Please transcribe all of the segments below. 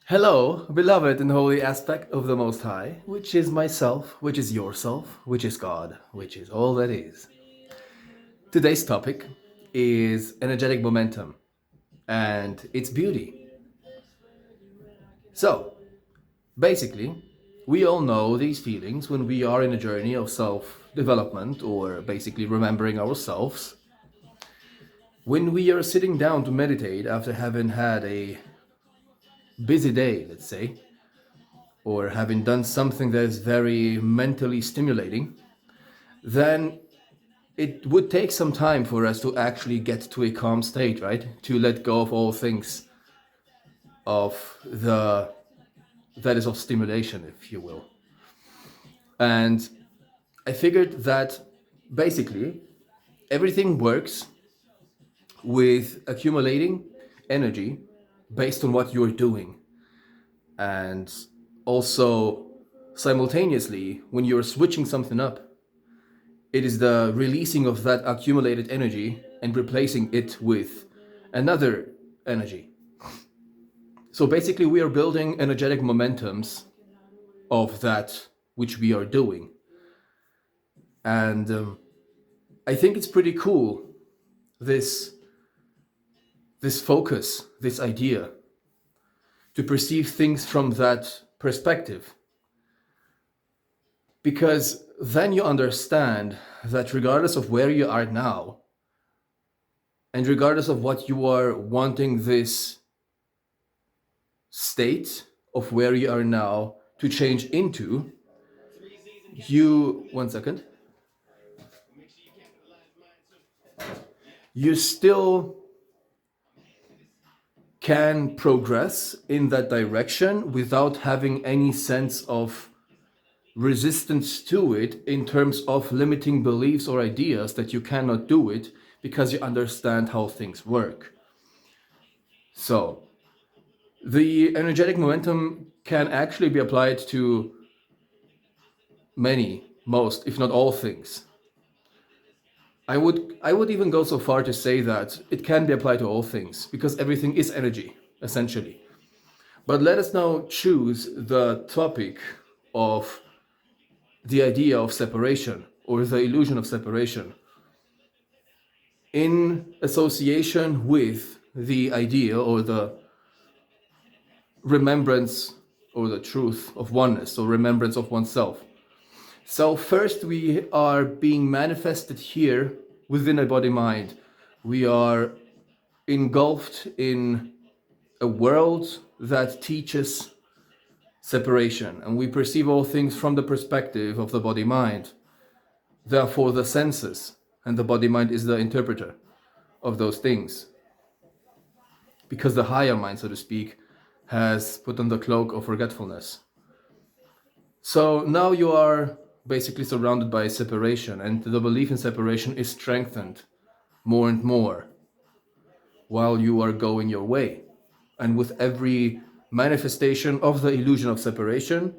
Hello, beloved and holy aspect of the Most High, which is myself, which is yourself, which is God, which is all that is. Today's topic is energetic momentum and its beauty. So, basically, we all know these feelings when we are in a journey of self development or basically remembering ourselves. When we are sitting down to meditate after having had a busy day, let's say, or having done something that is very mentally stimulating, then it would take some time for us to actually get to a calm state, right? To let go of all things of the that is of stimulation, if you will. And I figured that basically everything works with accumulating energy based on what you're doing. And also simultaneously, when you're switching something up, it is the releasing of that accumulated energy and replacing it with another energy. So basically, we are building energetic momentums of that which we are doing. And I think it's pretty cool, this, this focus, this idea, to perceive things from that perspective. Because then you understand that regardless of where you are now, and regardless of what you are wanting this state of where you are now to change into, one second, you still can progress in that direction without having any sense of resistance to it in terms of limiting beliefs or ideas that you cannot do it because you understand how things work. So, the energetic momentum can actually be applied to most, if not all things. I would even go so far to say that it can be applied to all things because everything is energy, essentially. But let us now choose the topic of the idea of separation or the illusion of separation in association with the idea or the remembrance or the truth of oneness or remembrance of oneself. So first we are being manifested here within a body-mind. We are engulfed in a world that teaches separation, and we perceive all things from the perspective of the body-mind. Therefore, the senses and the body-mind is the interpreter of those things. Because the higher mind, so to speak, has put on the cloak of forgetfulness. So now you are basically surrounded by separation, and the belief in separation is strengthened more and more while you are going your way. And with every manifestation of the illusion of separation,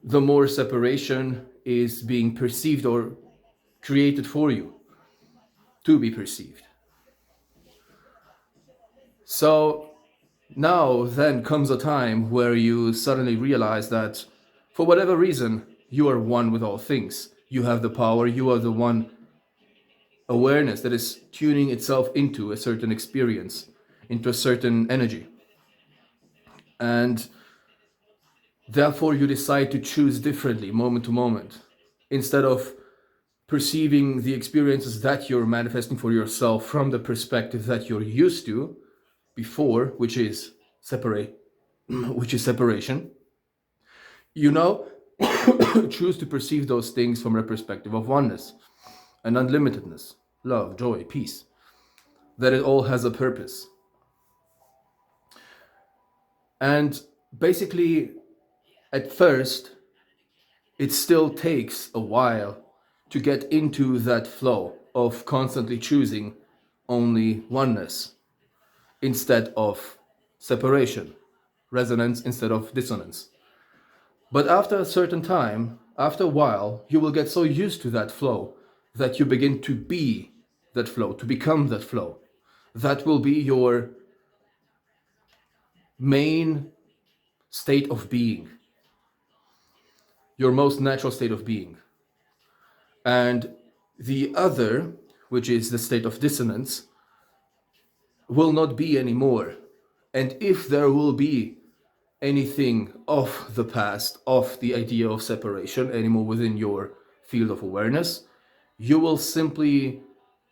the more separation is being perceived or created for you to be perceived. So now then comes a time where you suddenly realize that for whatever reason, you are one with all things. You have the power, you are the one awareness that is tuning itself into a certain experience, into a certain energy. And therefore you decide to choose differently moment to moment. Instead of perceiving the experiences that you're manifesting for yourself from the perspective that you're used to before, which is separation, you know, choose to perceive those things from a perspective of oneness and unlimitedness, love, joy, peace, that it all has a purpose. And basically, at first, it still takes a while to get into that flow of constantly choosing only oneness instead of separation, resonance instead of dissonance. But after a certain time, after a while, you will get so used to that flow that you begin to be that flow, to become that flow. That will be your main state of being, your most natural state of being. And the other, which is the state of dissonance, will not be anymore. And if there will be anything of the past, of the idea of separation anymore within your field of awareness, you will simply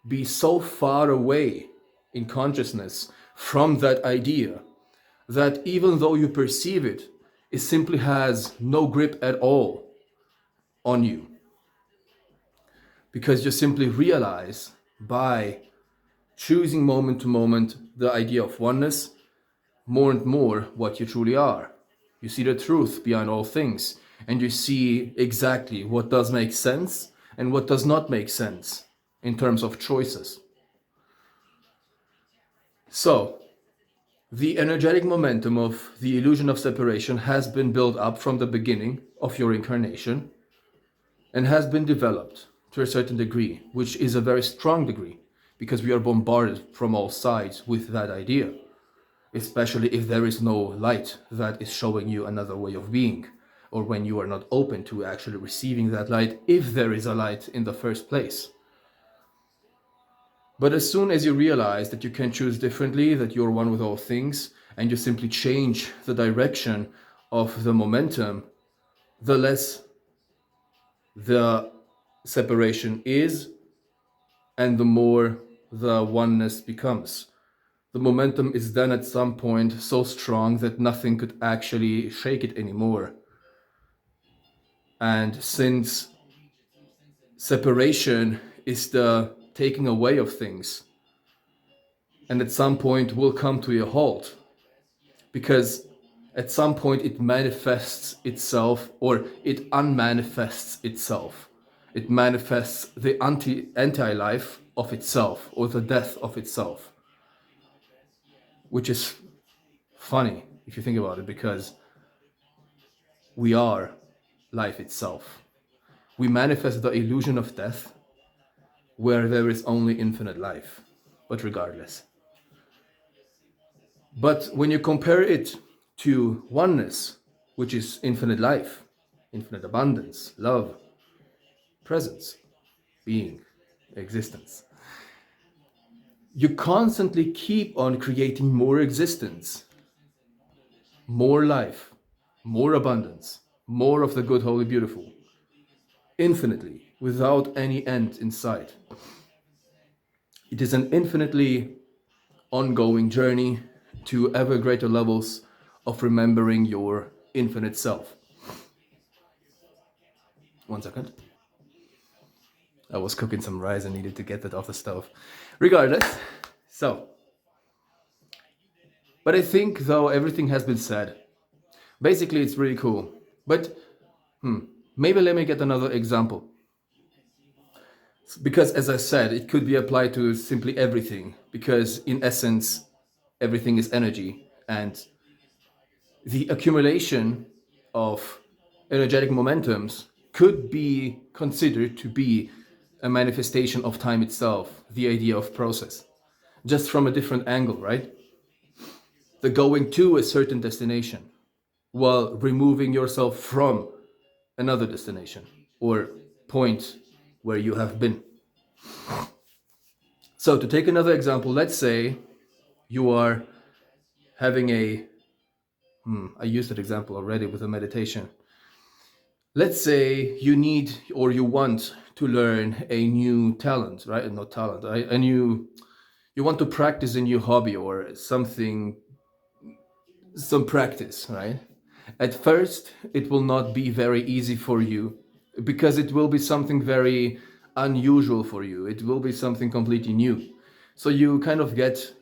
be so far away in consciousness from that idea that even though you perceive it, it simply has no grip at all on you. Because you simply realize by choosing moment to moment the idea of oneness, more and more what you truly are. You see the truth behind all things, and you see exactly what does make sense and what does not make sense in terms of choices. So, the energetic momentum of the illusion of separation has been built up from the beginning of your incarnation and has been developed to a certain degree, which is a very strong degree, because we are bombarded from all sides with that idea, especially if there is no light that is showing you another way of being, or when you are not open to actually receiving that light, if there is a light in the first place. But as soon as you realize that you can choose differently, that you're one with all things, and you simply change the direction of the momentum, the less the separation is, and the more the oneness becomes. The momentum is then at some point so strong that nothing could actually shake it anymore. And since separation is the taking away of things, and at some point will come to a halt, because at some point it manifests itself, or it unmanifests itself. It manifests the anti-life of itself, or the death of itself. Which is funny if you think about it, because we are life itself. We manifest the illusion of death where there is only infinite life, but regardless. But when you compare it to oneness, which is infinite life, infinite abundance, love, presence, being, existence, you constantly keep on creating more existence, more life, more abundance, more of the good, holy, beautiful, infinitely, without any end in sight. It is an infinitely ongoing journey to ever greater levels of remembering your infinite self. 1 second. I was cooking some rice and needed to get that off the stove. Regardless, but I think though everything has been said, basically it's really cool. But maybe let me get another example. Because as I said, it could be applied to simply everything, because in essence, everything is energy, and the accumulation of energetic momentums could be considered to be a manifestation of time itself, the idea of process, just from a different angle, right? The going to a certain destination while removing yourself from another destination or point where you have been. So to take another example, let's say you are having I used that example already with a meditation. Let's say you need or you want to learn a new talent, right? Not talent, you want to practice a new hobby or something, some practice, right? At first, it will not be very easy for you because it will be something very unusual for you. It will be something completely new. So you kind of get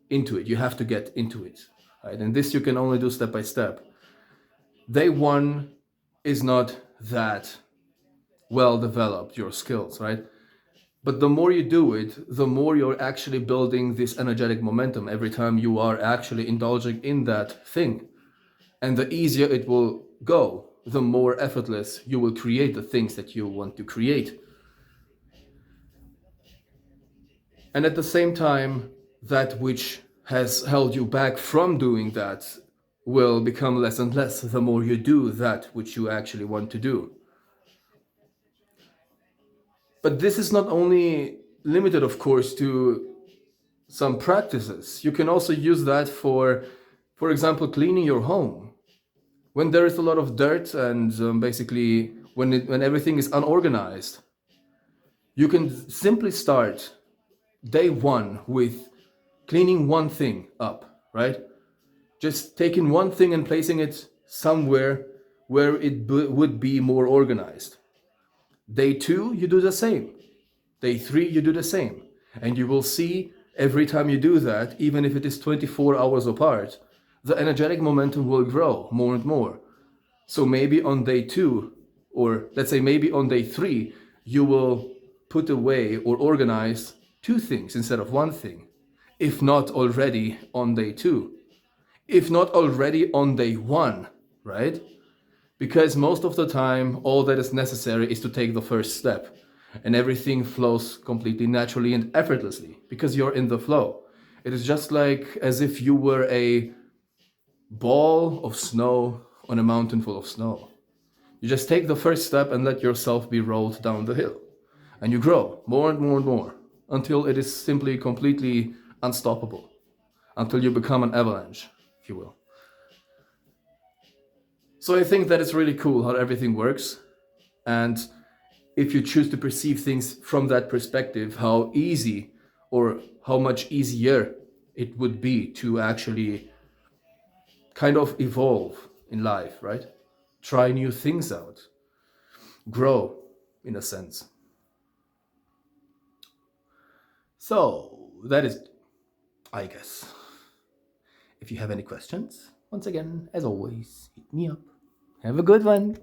into it. You have to get into it, right? And this you can only do step by step. Day one is not that well developed, your skills, right? But the more you do it, the more you're actually building this energetic momentum every time you are actually indulging in that thing. And the easier it will go, the more effortless you will create the things that you want to create. And at the same time, that which has held you back from doing that will become less and less the more you do that which you actually want to do. But this is not only limited, of course, to some practices. You can also use that for example, cleaning your home. When there is a lot of dirt and basically when everything is unorganized, you can simply start day one with cleaning one thing up, right? Just taking one thing and placing it somewhere where it would be more organized. Day two, you do the same. Day three, you do the same. And you will see every time you do that, even if it is 24 hours apart, the energetic momentum will grow more and more. So maybe on day two, or let's say maybe on day three, you will put away or organize two things instead of one thing, if not already on day two, if not already on day one, right? Because most of the time, all that is necessary is to take the first step, and everything flows completely naturally and effortlessly because you're in the flow. It is just like as if you were a ball of snow on a mountain full of snow. You just take the first step and let yourself be rolled down the hill. And you grow more and more and more until it is simply completely unstoppable, until you become an avalanche, if you will. So I think that it's really cool how everything works. And if you choose to perceive things from that perspective, how easy or how much easier it would be to actually kind of evolve in life, right? Try new things out, grow in a sense. So that is, I guess. If you have any questions, once again, as always, hit me up. Have a good one.